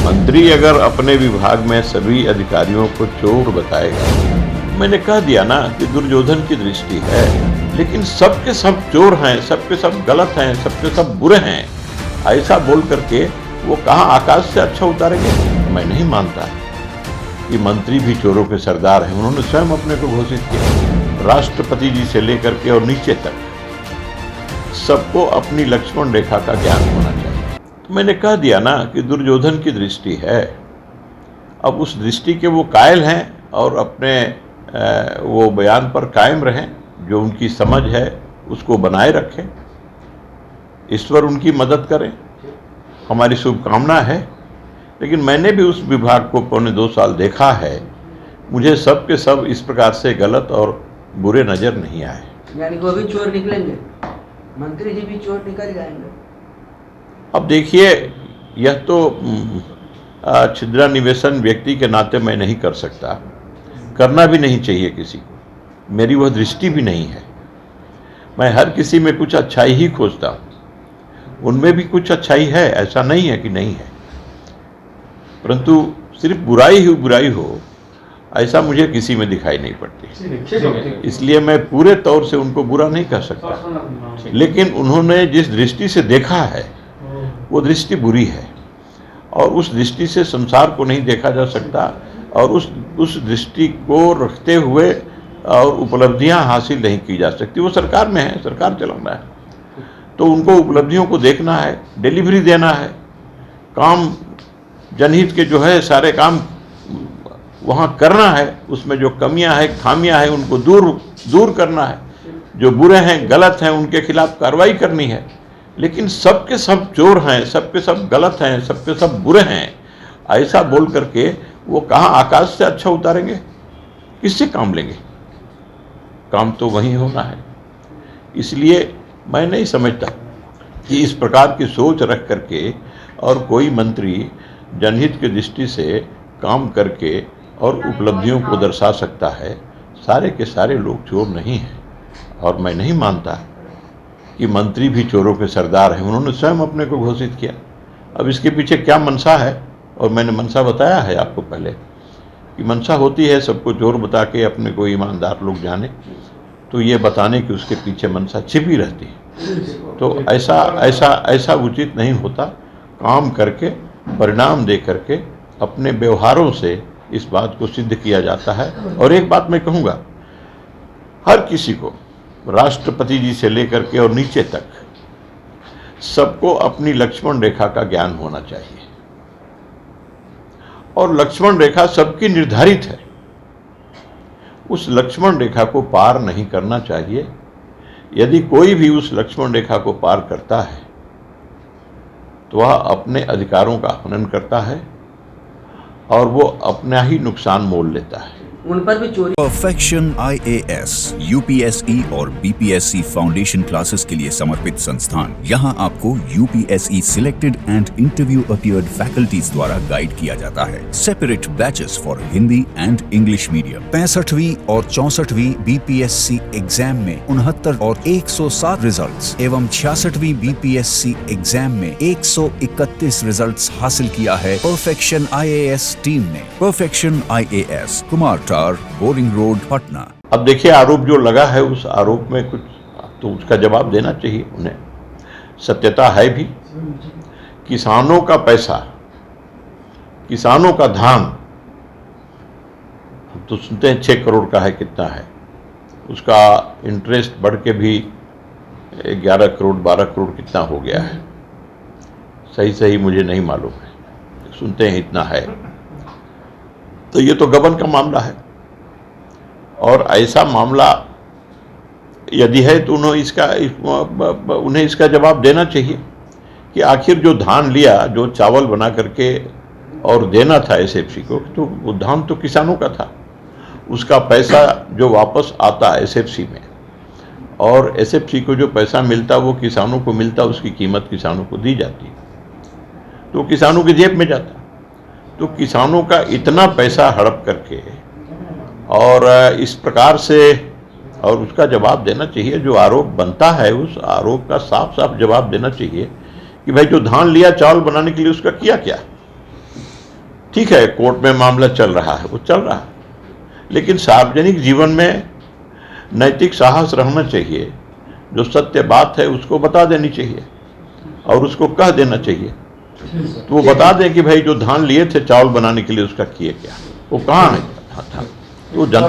मंत्री अगर अपने विभाग में सभी अधिकारियों को चोर बताएगा, मैंने कह दिया ना कि दुर्योधन की दृष्टि है, लेकिन सबके सब चोर हैं, सबके सब गलत हैं, सबके सब बुरे हैं, ऐसा बोल करके वो कहाँ आकाश से अच्छा उतारेंगे। मैं नहीं मानता कि मंत्री भी चोरों के सरदार हैं। उन्होंने स्वयं अपने को घोषित किया। राष्ट्रपति जी से लेकर के और नीचे तक सबको अपनी लक्ष्मण रेखा का ज्ञान होना चाहिए। तो मैंने कह दिया ना कि दुर्योधन की दृष्टि है। अब उस दृष्टि के वो कायल हैं और अपने वो बयान पर कायम रहें, जो उनकी समझ है उसको बनाए रखें। ईश्वर उनकी मदद करें, हमारी शुभकामना है। लेकिन मैंने भी उस विभाग को 1.25 साल देखा है, मुझे सब के सब इस प्रकार से गलत और बुरे नज़र नहीं आए। यानी वो भी चोर निकलेंगे, मंत्री जी भी चोर निकल जाएंगे। अब देखिए, यह तो छिद्रान्वेषण व्यक्ति के नाते मैं नहीं कर सकता, करना भी नहीं चाहिए किसी को, मेरी वह दृष्टि भी नहीं है। मैं हर किसी में कुछ अच्छाई ही खोजता हूँ, उनमें भी कुछ अच्छाई है, ऐसा नहीं है कि नहीं है, परंतु सिर्फ बुराई ही बुराई हो ऐसा मुझे किसी में दिखाई नहीं पड़ती। इसलिए मैं पूरे तौर से उनको बुरा नहीं कह सकता, लेकिन उन्होंने जिस दृष्टि से देखा है वो दृष्टि बुरी है, और उस दृष्टि से संसार को नहीं देखा जा सकता, और उस दृष्टि को रखते हुए और उपलब्धियां हासिल नहीं की जा सकती। वो सरकार में है, सरकार चलाना है, तो उनको उपलब्धियों को देखना है, डिलीवरी देना है, काम जनहित के जो है सारे काम वहाँ करना है, उसमें जो कमियां हैं, खामियां हैं, उनको दूर करना है, जो बुरे हैं, गलत हैं, उनके खिलाफ कार्रवाई करनी है। लेकिन सबके सब चोर हैं, सबके सब गलत हैं, सबके सब बुरे हैं, ऐसा बोल करके वो कहाँ आकाश से अच्छा उतारेंगे, किससे काम लेंगे? काम तो वहीं होना है। इसलिए मैं नहीं समझता कि इस प्रकार की सोच रख करके और कोई मंत्री जनहित की दृष्टि से काम करके और उपलब्धियों को दर्शा सकता है। सारे के सारे लोग चोर नहीं हैं, और मैं नहीं मानता कि मंत्री भी चोरों के सरदार हैं। उन्होंने स्वयं अपने को घोषित किया। अब इसके पीछे क्या मंशा है, और मैंने मंशा बताया है आपको पहले कि मंशा होती है सबको चोर बता के अपने को ईमानदार लोग जाने, तो ये बताने कि उसके पीछे मंशा छिपी रहती है। तो ऐसा उचित नहीं होता। काम करके, परिणाम दे करके, अपने व्यवहारों से इस बात को सिद्ध किया जाता है। और एक बात मैं कहूँगा, हर किसी को, राष्ट्रपति जी से लेकर के और नीचे तक सबको अपनी लक्ष्मण रेखा का ज्ञान होना चाहिए, और लक्ष्मण रेखा सबकी निर्धारित है। उस लक्ष्मण रेखा को पार नहीं करना चाहिए। यदि कोई भी उस लक्ष्मण रेखा को पार करता है तो वह अपने अधिकारों का हनन करता है, और वो अपना ही नुकसान मोल लेता है। उन पर भी चोरी। परफेक्शन IAS, UPSE और BPSC फाउंडेशन क्लासेस के लिए समर्पित संस्थान। यहाँ आपको UPSE selected and interview appeared faculties द्वारा गाइड किया जाता है। Separate batches for Hindi and English medium. 65वीं और 64वीं BPSC एग्जाम में 69 और 107 रिजल्ट्स एवं 66वीं BPSC एग्जाम में 131 रिजल्ट्स हासिल किया है परफेक्शन IAS टीम ने। Perfection IAS, Kumar boring road, Patna. अब देखिए, आरोप जो लगा है उस आरोप में कुछ तो उसका जवाब देना चाहिए उन्हें। सत्यता है भी। किसानों का पैसा, किसानों का धान तो सुनते हैं 6 करोड़ का है, कितना है उसका इंटरेस्ट बढ़ के भी 11 करोड़ 12 करोड़ कितना हो गया है, सही मुझे नहीं मालूम है, सुनते हैं इतना है। तो ये तो गबन का मामला है, और ऐसा मामला यदि है तो उन्हें इसका जवाब देना चाहिए कि आखिर जो धान लिया, जो चावल बना करके और देना था SFC को, तो वो धान तो किसानों का था। उसका पैसा जो वापस आता SFC में, और SFC को जो पैसा मिलता वो किसानों को मिलता, उसकी कीमत किसानों को दी जाती, तो किसानों की जेब में जाता। तो किसानों का इतना पैसा हड़प करके और इस प्रकार से, और उसका जवाब देना चाहिए। जो आरोप बनता है उस आरोप का साफ साफ जवाब देना चाहिए कि भाई जो धान लिया चावल बनाने के लिए उसका किया क्या, ठीक है, कोर्ट में मामला चल रहा है, वो चल रहा है, लेकिन सार्वजनिक जीवन में नैतिक साहस रहना चाहिए। जो सत्य बात है उसको बता देनी चाहिए और उसको कह देना चाहिए। तो वो बता दें कि भाई जो धान लिए थे चावल बनाने के लिए उसका किए क्या, वो कहाँ है था, तो जनता